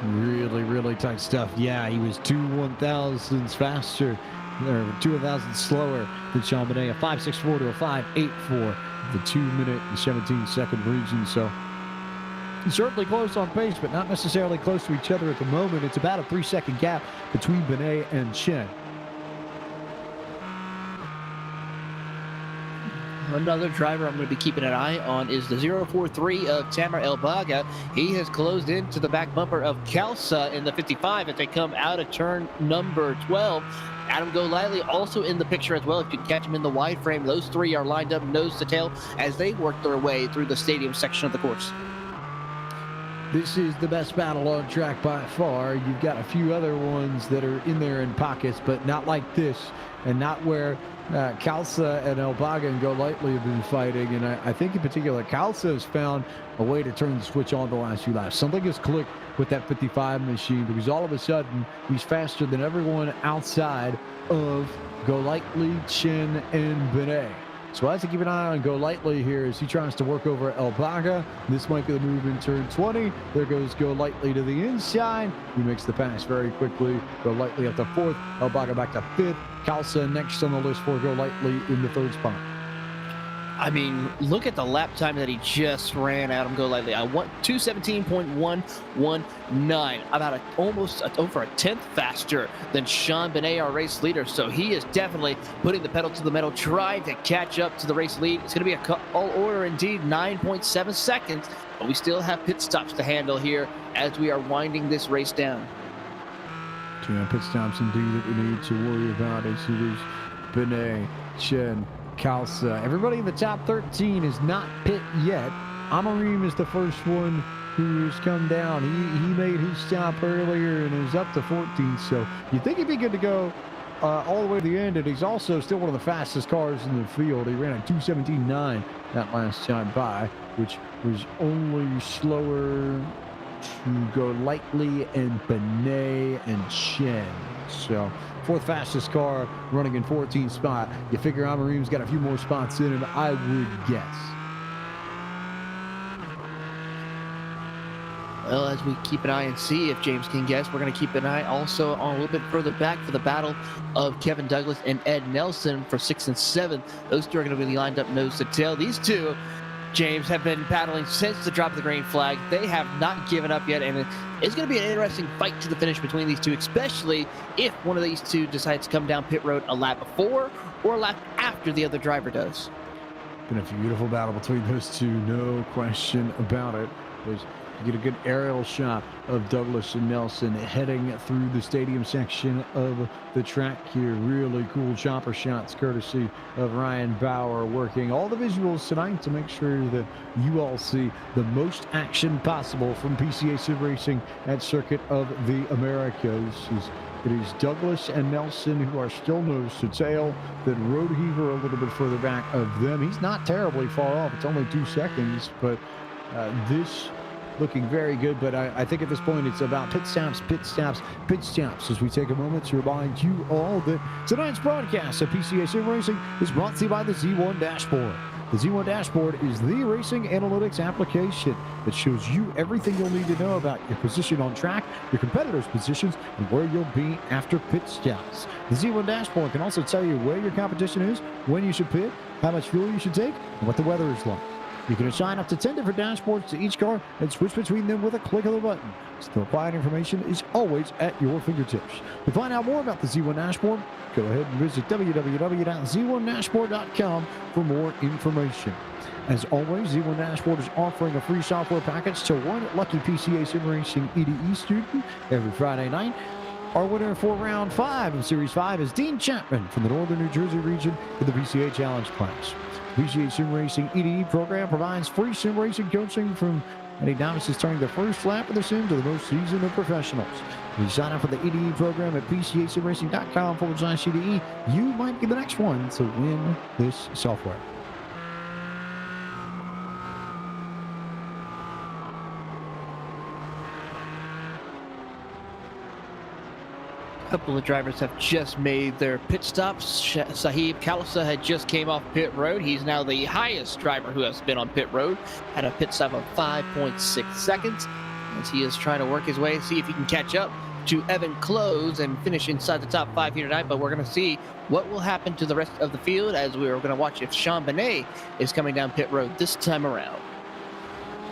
Really, really tight stuff. Yeah, he was 2 1,000ths faster, or 2 1,000 slower than Sean Benet. A 5.64 to a 5.84, the 2-minute and 17-second region. So certainly close on pace, but not necessarily close to each other at the moment. It's about a 3-second gap between Benet and Chen. Another driver I'm going to be keeping an eye on is the 043 of Tamer Elbaga. He has closed into the back bumper of Khalsa in the 55 as they come out of turn number 12. Adam Golightly also in the picture as well. If you catch him in the wide frame, those three are lined up nose to tail as they work their way through the stadium section of the course. This is the best battle on track by far. You've got a few other ones that are in there in pockets, but not like this, and not where Khalsa and Elbaga and Golightly have been fighting. And I think in particular, Khalsa has found a way to turn the switch on the last few laps. Something has clicked with that 55 machine, because all of a sudden he's faster than everyone outside of Golightly, Chen, and Benet. So I have to keep an eye on Golightly here as he tries to work over Elbaga. This might be the move in turn 20. There goes Golightly to the inside. He makes the pass very quickly. Golightly up to 4th. Elbaga back to 5th. Khalsa next on the list for Golightly in the 3rd spot. I mean, look at the lap time that he just ran, Adam Golightly. I want 2:17.119, about almost over a tenth faster than Sean Benet, our race leader. So he is definitely putting the pedal to the metal, trying to catch up to the race lead. It's going to be a all order indeed, 9.7 seconds, but we still have pit stops to handle here as we are winding this race down. 2 pit stops indeed that we need to worry about as it is Benet, Chen, Khalsa. Everybody in the top 13 is not pit yet. Amorim is the first one who has come down. He made his stop earlier and is up to 14th. So you think he'd be good to go all the way to the end. And he's also still one of the fastest cars in the field. He ran a 2:17.9 that last time by, which was only slower. to go lightly and Benet and Chen. So fourth fastest car running in 14th spot. You figure Amarim's got a few more spots in him, I would guess. Well, as we keep an eye and see if James can guess, we're going to keep an eye also on a little bit further back for the battle of Kevin Douglas and Ed Nelson for 6th and 7th. Those two are going to be lined up nose to tail. These two, James, have been battling since the drop of the green flag. They have not given up yet, and it's going to be an interesting fight to the finish between these two, especially if one of these two decides to come down pit road a lap before or a lap after the other driver does. Been a beautiful battle between those two, no question about it. You get a good aerial shot of Douglas and Nelson heading through the stadium section of the track here. Really cool chopper shots courtesy of Ryan Bauer, working all the visuals tonight to make sure that you all see the most action possible from PCA Sim Racing at Circuit of the Americas. It is Douglas and Nelson who are still nose to tail. Then Road Heaver a little bit further back of them. He's not terribly far off. It's only 2 seconds, but this looking very good. But I think at this point it's about pit stops as we take a moment to remind you all that tonight's broadcast of PCA Sim Racing is brought to you by the Z1 Dashboard. The Z1 Dashboard is the racing analytics application that shows you everything you'll need to know about your position on track, your competitors' positions, and where you'll be after pit stops. The Z1 Dashboard can also tell you where your competition is, when you should pit, how much fuel you should take, and what the weather is like. You can assign up to 10 different dashboards to each car and switch between them with a click of the button. So the required information is always at your fingertips. To find out more about the Z1 Dashboard, go ahead and visit www.z1dashboard.com for more information. As always, Z1 Dashboard is offering a free software package to one lucky PCA Sim Racing EDE student every Friday night. Our winner for round 5 of Series 5 is Dean Chapman from the Northern New Jersey region in the PCA Challenge class. PCA Sim Racing EDE program provides free sim racing coaching from any novices turning their first lap of the sim to the most seasoned of professionals. If you sign up for the EDE program at PCASimRacing.com/EDE, you might be the next one to win this software. A couple of drivers have just made their pit stops. Sahib Khalsa had just came off pit road. He's now the highest driver who has been on pit road, had a pit stop of 5.6 seconds as he is trying to work his way, see if he can catch up to Evan Close and finish inside the top 5 here tonight. But we're going to see what will happen to the rest of the field as we are going to watch if Sean Benet is coming down pit road this time around.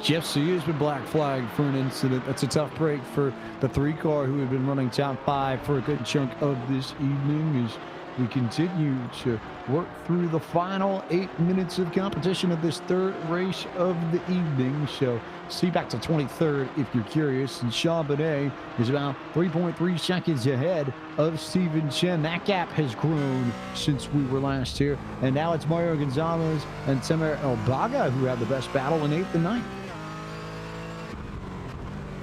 Jeff C has been black flagged for an incident. That's a tough break for the 3 car who had been running top 5 for a good chunk of this evening as we continue to work through the final 8 minutes of competition of this 3rd race of the evening. So see back to 23rd if you're curious. And Sean Benet is about 3.3 seconds ahead of Steven Chen. That gap has grown since we were last here. And now it's Mario Gonzalez and Temer Elbaga who have the best battle in 8th and 9th.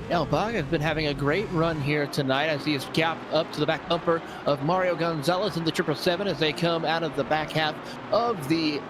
Elbaga has been having a great run here tonight as he is gapped up to the back bumper of Mario Gonzalez in the 777 as they come out of the back half of the,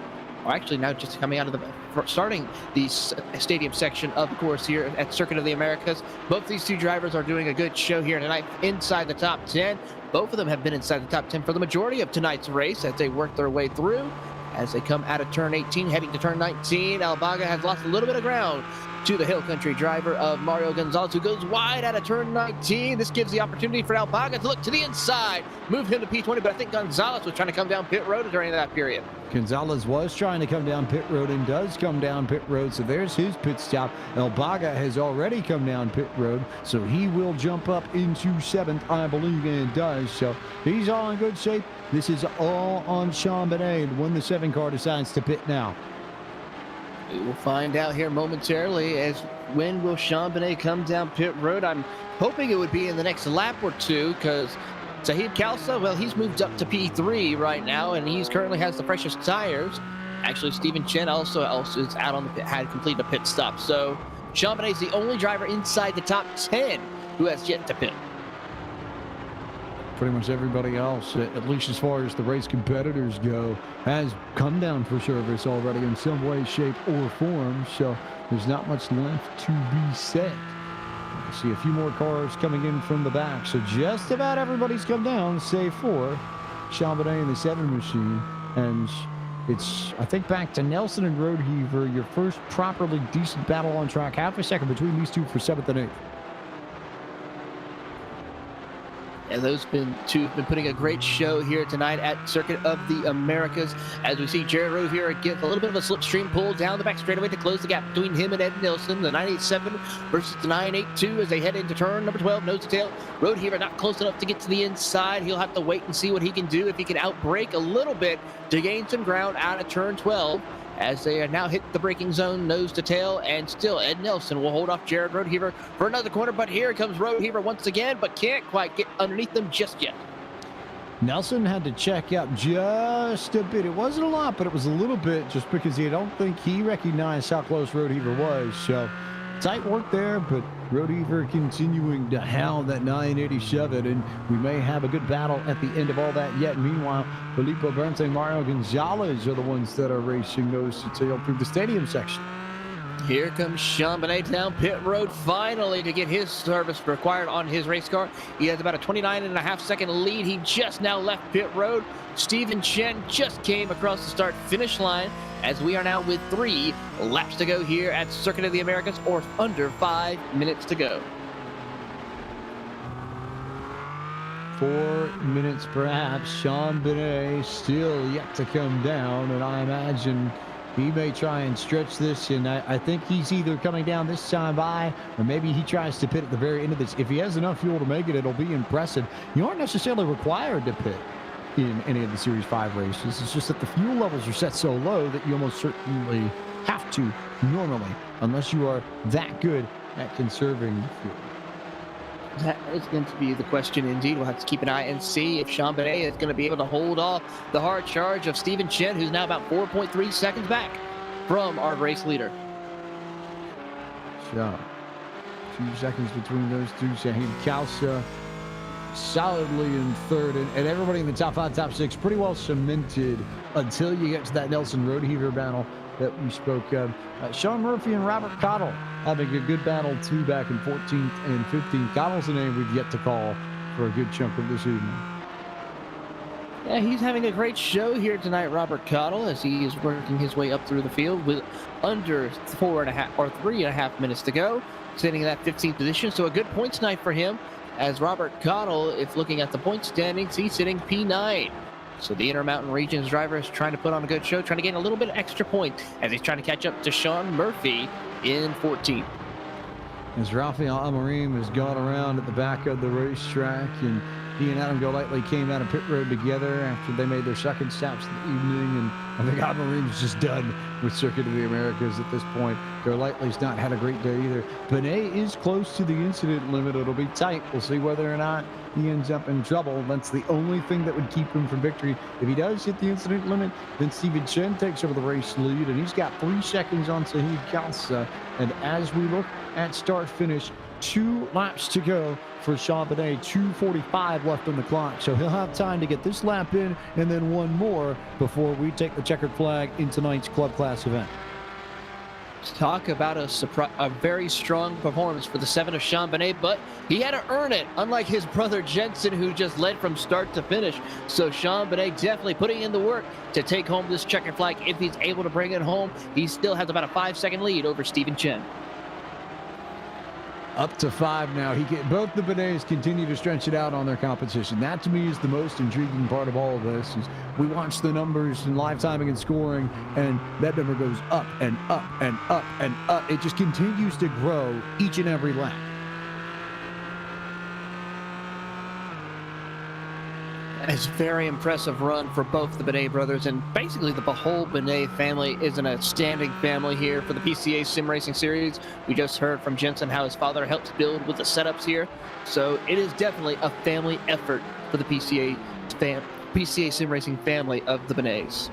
or actually now just coming out of the, starting the stadium section of the course here at Circuit of the Americas. Both these two drivers are doing a good show here tonight inside the top 10. Both of them have been inside the top 10 for the majority of tonight's race as they work their way through. As they come out of turn 18, heading to turn 19, Elbaga has lost a little bit of ground to the Hill Country driver of Mario Gonzalez, who goes wide out of turn 19. This gives the opportunity for Elbaga to look to the inside, move him to P20, but I think Gonzalez was trying to come down pit road during that period. Gonzalez was trying to come down pit road and does come down pit road, so there's his pit stop. Elbaga has already come down pit road, so he will jump up into 7th, I believe, and does. So he's all in good shape. This is all on Sean Benet when the 7 car decides to pit now. We will find out here momentarily as when will Sean Benet come down pit road. I'm hoping it would be in the next lap or two because Sahib Khalsa, well, he's moved up to P3 right now and he's currently has the freshest tires. Actually, Steven Chen also is out on the pit, had completed a pit stop. So Sean Benet is the only driver inside the top 10 who has yet to pit. Pretty much everybody else, at least as far as the race competitors go, has come down for service already in some way, shape, or form. So there's not much left to be said. See a few more cars coming in from the back. So just about everybody's come down, save for Chambonnet in the 7 machine. And it's, I think, back to Nelson and Roadheaver, your first properly decent battle on track. Half a second between these two for 7th and 8th. And those two have been putting a great show here tonight at Circuit of the Americas. As we see Jared Roadheaver get a little bit of a slipstream pull down the back straightaway to close the gap between him and Ed Nelson. The 987 versus the 982 as they head into turn number 12, nose to tail. Roadheaver not close enough to get to the inside. He'll have to wait and see what he can do, if he can outbrake a little bit to gain some ground out of turn 12. As they are now hit the braking zone, nose to tail, and still Ed Nelson will hold off Jared Roadheaver for another corner. But here comes Roadheaver once again, but can't quite get underneath them just yet. Nelson had to check out just a bit. It wasn't a lot, but it was a little bit, just because I don't think he recognized how close Roadheaver was. So tight work there, but Roadheaver continuing to hound that 987, and we may have a good battle at the end of all that yet. Meanwhile, Filippo Bernte and Mario Gonzalez are the ones that are racing nose to tail through the stadium section. Here comes Chambonnet down pit road finally to get his service required on his race car. He has about a 29.5-second lead. He just now left pit road. Stephen Chen just came across the start-finish line, as we are now with 3 laps to go here at Circuit of the Americas, or under 5 minutes to go. 4 minutes perhaps. Chambonnet still yet to come down, and I imagine he may try and stretch this, and I think he's either coming down this time by, or maybe he tries to pit at the very end of this. If he has enough fuel to make it, it'll be impressive. You aren't necessarily required to pit in any of the Series 5 races. It's just that the fuel levels are set so low that you almost certainly have to normally, unless you are that good at conserving fuel. That is going to be the question indeed. We'll have to keep an eye and see if Chambonnet is going to be able to hold off the hard charge of Stephen Chen, who's now about 4.3 seconds back from our race leader. So, a few seconds between those two. Shahid Khalsa solidly in third, and everybody in the top 5, top 6 pretty well cemented until you get to that Nelson Roadheaver battle that we spoke of. Sean Murphy and Robert Cottle having a good battle too back in 14th and 15th. Cottle's a name we've yet to call for a good chunk of this evening. Yeah, he's having a great show here tonight, Robert Cottle, as he is working his way up through the field with under 3.5 minutes to go, sitting in that 15th position. So a good points night for him, as Robert Cottle, if looking at the point standings, he's sitting P9. So the Intermountain Regions driver is trying to put on a good show, trying to gain a little bit of extra points as he's trying to catch up to Sean Murphy in 14th. As Rafael Amorim has gone around at the back of the racetrack, and he and Adam Golightly came out of pit road together after they made their second stops of the evening, and I think Amorim's just done with Circuit of the Americas at this point. Golightly's not had a great day either. Benet is close to the incident limit. It'll be tight. We'll see whether or not he ends up in trouble. That's the only thing that would keep him from victory. If he does hit the incident limit, then Stephen Chen takes over the race lead, and he's got 3 seconds on Shahid Khalsa. And as we look at start-finish, 2 laps to go for Chambonnet, 2:45 left on the clock. So he'll have time to get this lap in and then one more before we take the checkered flag in tonight's club class event. Talk about a very strong performance for the 7 of Chambonnet, but he had to earn it, unlike his brother Jensen, who just led from start to finish. So Chambonnet definitely putting in the work to take home this checkered flag. If he's able to bring it home, he still has about a 5-second lead over Stephen Chen. Up to 5 now. Both the Benets continue to stretch it out on their competition. That to me is the most intriguing part of all of this. Is we watch the numbers and live timing and scoring, and that number goes up and up and up and up. It just continues to grow each and every lap. It's a very impressive run for both the Benet brothers, and basically the whole Benet family is an outstanding family here for the PCA Sim Racing Series. We just heard from Jensen how his father helps build with the setups here. So it is definitely a family effort for the PCA Sim Racing family of the Benets.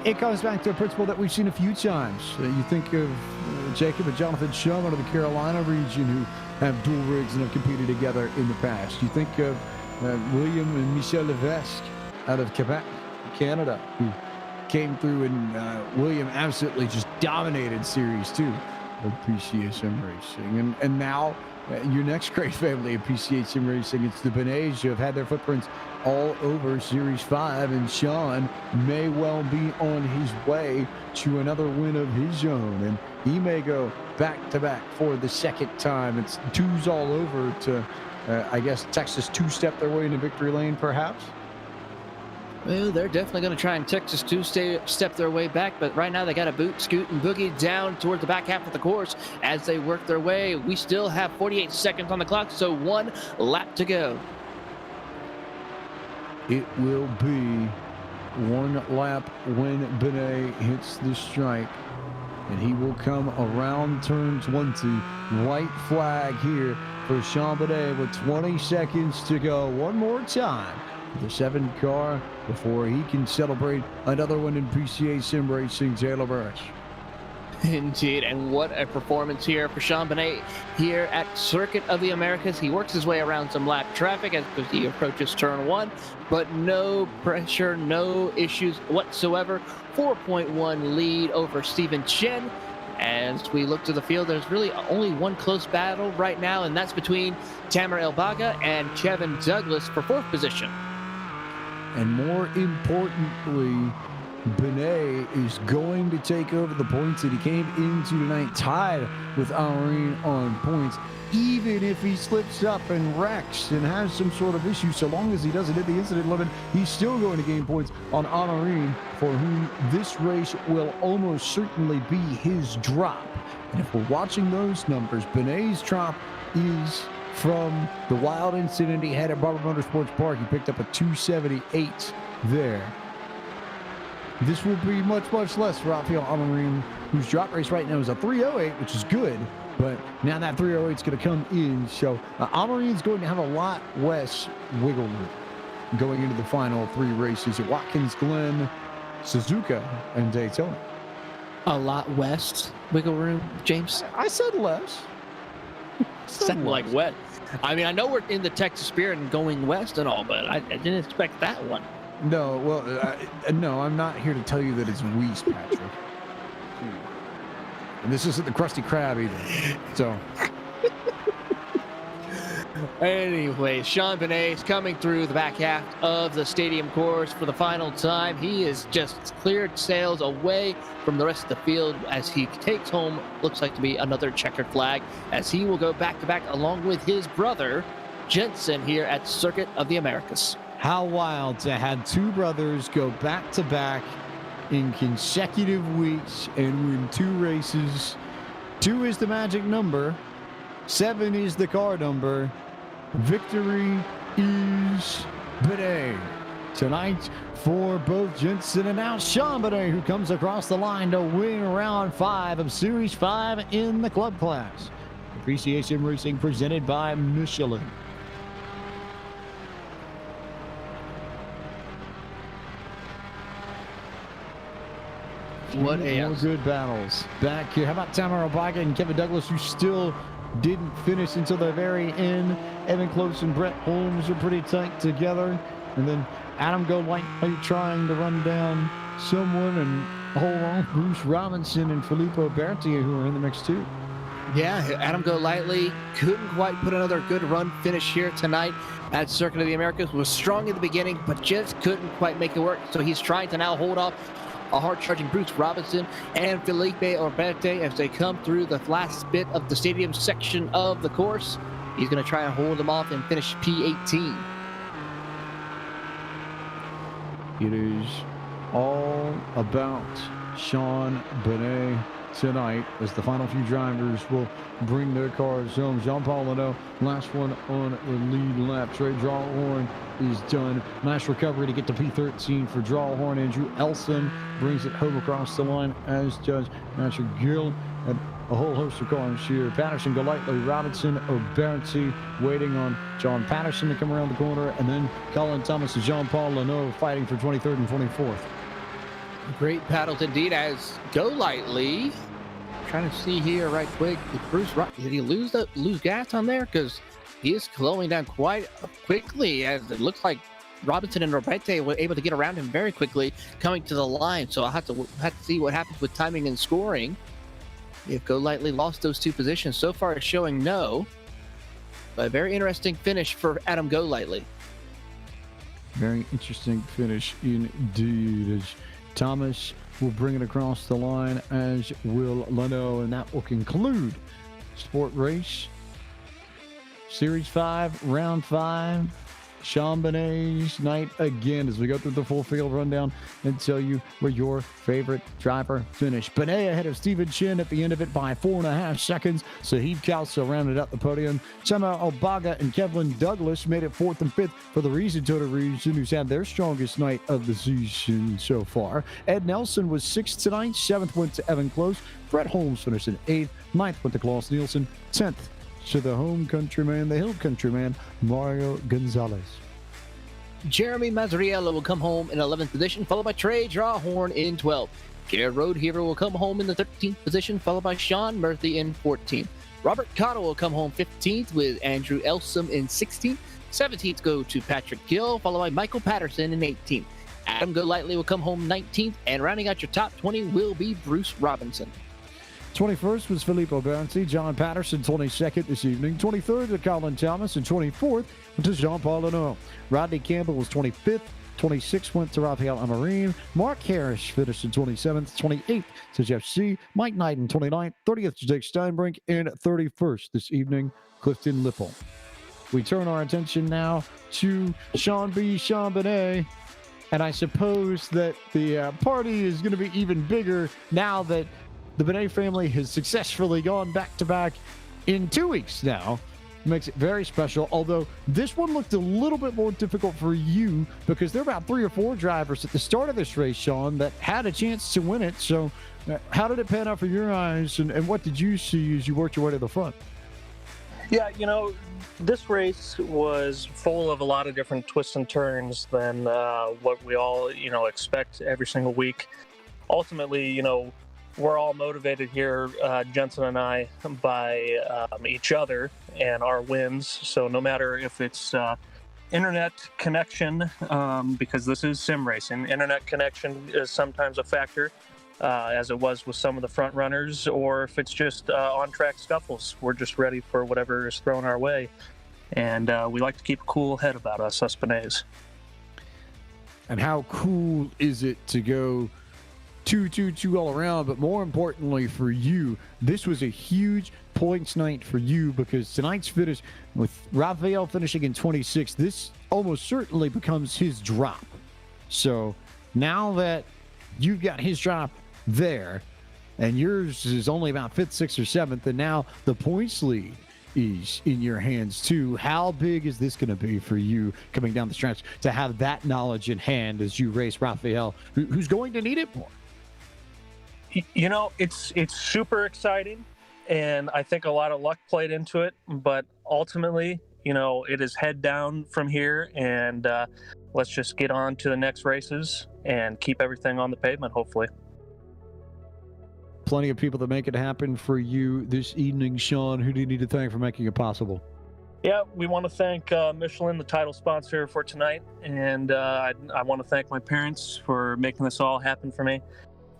It comes back to a principle that we've seen a few times. You think of Jacob and Jonathan Shum out of the Carolina region, who have dual rigs and have competed together in the past. You think of William and Michel Levesque out of Quebec, Canada, who came through, and William absolutely just dominated Series 2. of PCA Sim Racing. And now your next great family of PCA Sim Racing, it's the Benays, who have had their footprints all over Series 5, and Sean may well be on his way to another win of his own, and he may go back-to-back for the second time. It's twos all over to, I guess, Texas two-step their way into victory lane, perhaps? Well, they're definitely going to try and Texas step their way back, but right now they got to boot, scoot, and boogie down towards the back half of the course as they work their way. We still have 48 seconds on the clock, so 1 lap to go. It will be 1 lap when Benet hits the strike, and he will come around turn 20. White flag here for Sean Benet with 20 seconds to go. One more time. The 7 car before he can celebrate another one in PCA Sim Racing. Taylor Burris. Indeed, and what a performance here for Sean Benet here at Circuit of the Americas. He works his way around some lap traffic as he approaches turn 1, but no pressure, no issues whatsoever. 4.1 lead over Stephen Chen. As we look to the field, there's really only one close battle right now, and that's between Tamer Elbaga and Kevin Douglas for 4th position. And more importantly, Benet is going to take over the points that he came into tonight tied with Irene on points. Even if he slips up and wrecks and has some sort of issue, so long as he doesn't hit the incident limit, he's still going to gain points on Honorine, for whom this race will almost certainly be his drop. And if we're watching those numbers, Benet's drop is from the wild incident he had at Barber Motorsports Park. He picked up a 278 there. This will be much, much less for Rafael Honorine, whose drop race right now is a 308, which is good. But now that 308 is going to come in. So Honorine is going to have a lot less wiggle room going into the final 3 races at Watkins Glen, Suzuka, and Daytona. A lot west wiggle room, James? I said less. Sound like west. I mean, I know we're in the Texas spirit and going west and all, but I didn't expect that one. No, well, no, I'm not here to tell you that it's west, Patrick. And this isn't the Krusty Krab either. So. Anyway, Sean Benet is coming through the back half of the stadium course for the final time. He is just cleared sails away from the rest of the field as he takes home, looks like to be another checkered flag, as he will go back-to-back along with his brother, Jensen, here at Circuit of the Americas. How wild to have 2 brothers go back-to-back in consecutive weeks and win 2 races. 2 is the magic number. 7 is the car number. Victory is Benet tonight for both Jensen and now Sean Benet, who comes across the line to win round 5 of Series 5 in the club class. Appreciation Racing presented by Michelin. What a more good battles back here. How about Tamer Elbaga and Kevin Douglas, who still didn't finish until the very end? Evan Close and Brett Holmes are pretty tight together. And then Adam Golightly trying to run down someone, and hold on, Bruce Robinson and Filippo Berti, who are in the mix too. Yeah, Adam Golightly couldn't quite put another good run finish here tonight at Circuit of the Americas. Was strong in the beginning, but just couldn't quite make it work. So he's trying to now hold off a hard-charging Bruce Robinson and Felipe Orberte as they come through the last bit of the stadium section of the course. He's going to try and hold them off and finish P18. It is all about Sean Benet tonight as the final few drivers will bring their cars home. Jean-Paul Leno, last one on the lead lap. Trey Drawhorn is done. Nice recovery to get to P13 for Drawhorn. Andrew Elson brings it home across the line, as does Patrick Gill. And a whole host of cars here. Patterson, Golightly, Robinson, Oberti waiting on John Patterson to come around the corner. And then Colin Thomas and Jean-Paul Leno fighting for 23rd and 24th. Great battles indeed as Golightly. Trying to see here right quick. Did he lose gas on there? Because he is slowing down quite quickly, as it looks like Robinson and Orbete were able to get around him very quickly coming to the line. So I'll have to see what happens with timing and scoring. if Go Lightly lost those 2 positions. So far, it's showing no. But a very interesting finish for Adam Go Lightly. Very interesting finish indeed, as Thomas will bring it across the line, as will Leno, and that will conclude Sport Race Series 5, Round 5. Sean Benet's night again, as we go through the full field rundown and tell you where your favorite driver finished. Benet ahead of Stephen Chin at the end of it by 4.5 seconds. Sahib Khalsa rounded out the podium. Chema Obaga and Kevin Douglas made it 4th and 5th for the Total region, who's had their strongest night of the season so far. Ed Nelson was 6th tonight. 7th went to Evan Close. Brett Holmes finished in 8th. 9th went to Klaus Nielsen. 10th to the home countryman, the hill countryman, Mario Gonzalez. Jeremy Mazzariello will come home in 11th position, followed by Trey Drawhorn in 12th. Garrett Roadheaver will come home in the 13th position, followed by Sean Murphy in 14th. Robert Cotto will come home 15th, with Andrew Elsom in 16th. 17th go to Patrick Gill, followed by Michael Patterson in 18th. Adam Go Lightly will come home 19th, and rounding out your top 20 will be Bruce Robinson. 21st was Filippo Berenzi. John Patterson, 22nd this evening. 23rd to Colin Thomas, and 24th to Jean-Paul Leno. Rodney Campbell was 25th. 26th went to Rafael Amarin. Mark Harris finished in 27th. 28th to Jeff C. Mike Knight in 29th. 30th to Jake Steinbrink. And 31st this evening, Clifton Lippel. We turn our attention now to Sean Benet. And I suppose that the party is going to be even bigger now that the Benet family has successfully gone back-to-back in 2 weeks now. Makes it very special, although this one looked a little bit more difficult for you because there are about 3 or 4 drivers at the start of this race, Sean, that had a chance to win it. So how did it pan out for your eyes, and what did you see as you worked your way to the front? Yeah, this race was full of a lot of different twists and turns than what we all, expect every single week. Ultimately, we're all motivated here, Jensen and I, by each other and our wins. So no matter if it's internet connection, because this is sim racing, internet connection is sometimes a factor, as it was with some of the front runners, or if it's just on-track scuffles. We're just ready for whatever is thrown our way. And we like to keep a cool head about us Benets. And how cool is it to go 2-2-2 all around, but more importantly for you, this was a huge points night for you because tonight's finish with Rafael finishing in 26th, this almost certainly becomes his drop. So now that you've got his drop there and yours is only about 5th, 6th, or 7th, and now the points lead is in your hands too. How big is this going to be for you coming down the stretch to have that knowledge in hand as you race Rafael, who's going to need it more? It's super exciting, and I think a lot of luck played into it, but ultimately, it is head down from here, and let's just get on to the next races and keep everything on the pavement, hopefully. Plenty of people that make it happen for you this evening, Sean. Who do you need to thank for making it possible? Yeah, we want to thank Michelin, the title sponsor for tonight, and I want to thank my parents for making this all happen for me.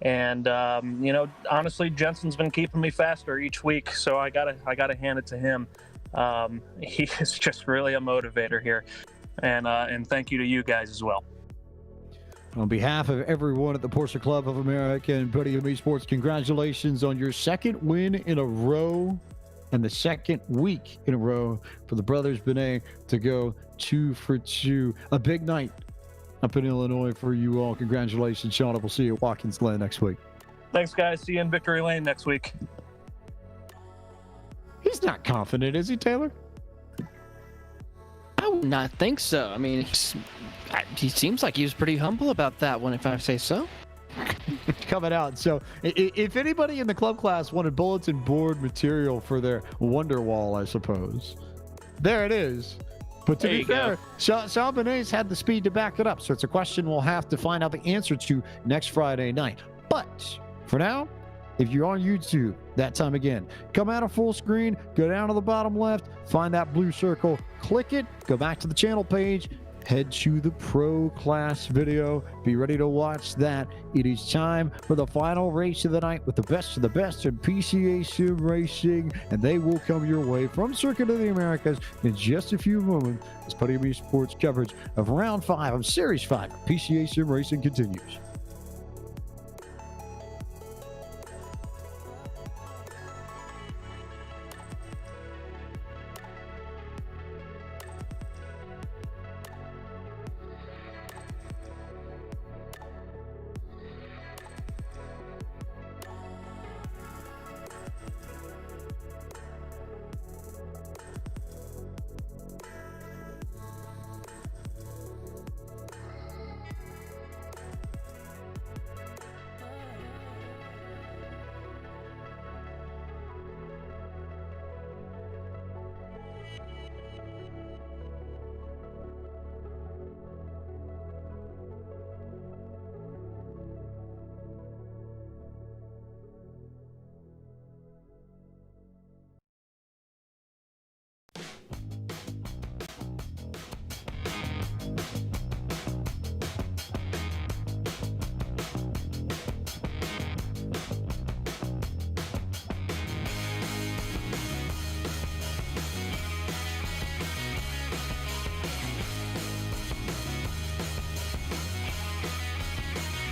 And honestly, Jensen's been keeping me faster each week, so I gotta hand it to him. He is just really a motivator here, and thank you to you guys as well. On behalf of everyone at the Porsche Club of America and Podium Esports, congratulations on your 2nd win in a row and the 2nd week in a row for the brothers Benet to go 2 for 2. A big night up in Illinois for you all. Congratulations, Sean. We'll see you at Watkins Glen next week. Thanks, guys. See you in Victory Lane next week. He's not confident, is he, Taylor? I would not think so. I mean, he seems like he was pretty humble about that one, if I say so. Coming out. So if anybody in the club class wanted bulletin board material for their Wonder Wall, I suppose, there it is. But to be fair, Sean Benet's had the speed to back it up. So it's a question we'll have to find out the answer to next Friday night. But for now, if you're on YouTube, that time again, come out of full screen, go down to the bottom left, find that blue circle, click it, go back to the channel page, head to the Pro Class video. Be ready to watch that. It is time for the final race of the night with the best of the best in PCA sim racing, and they will come your way from Circuit of the Americas in just a few moments as Podium Esports coverage of Round 5 of Series 5 of PCA sim racing continues.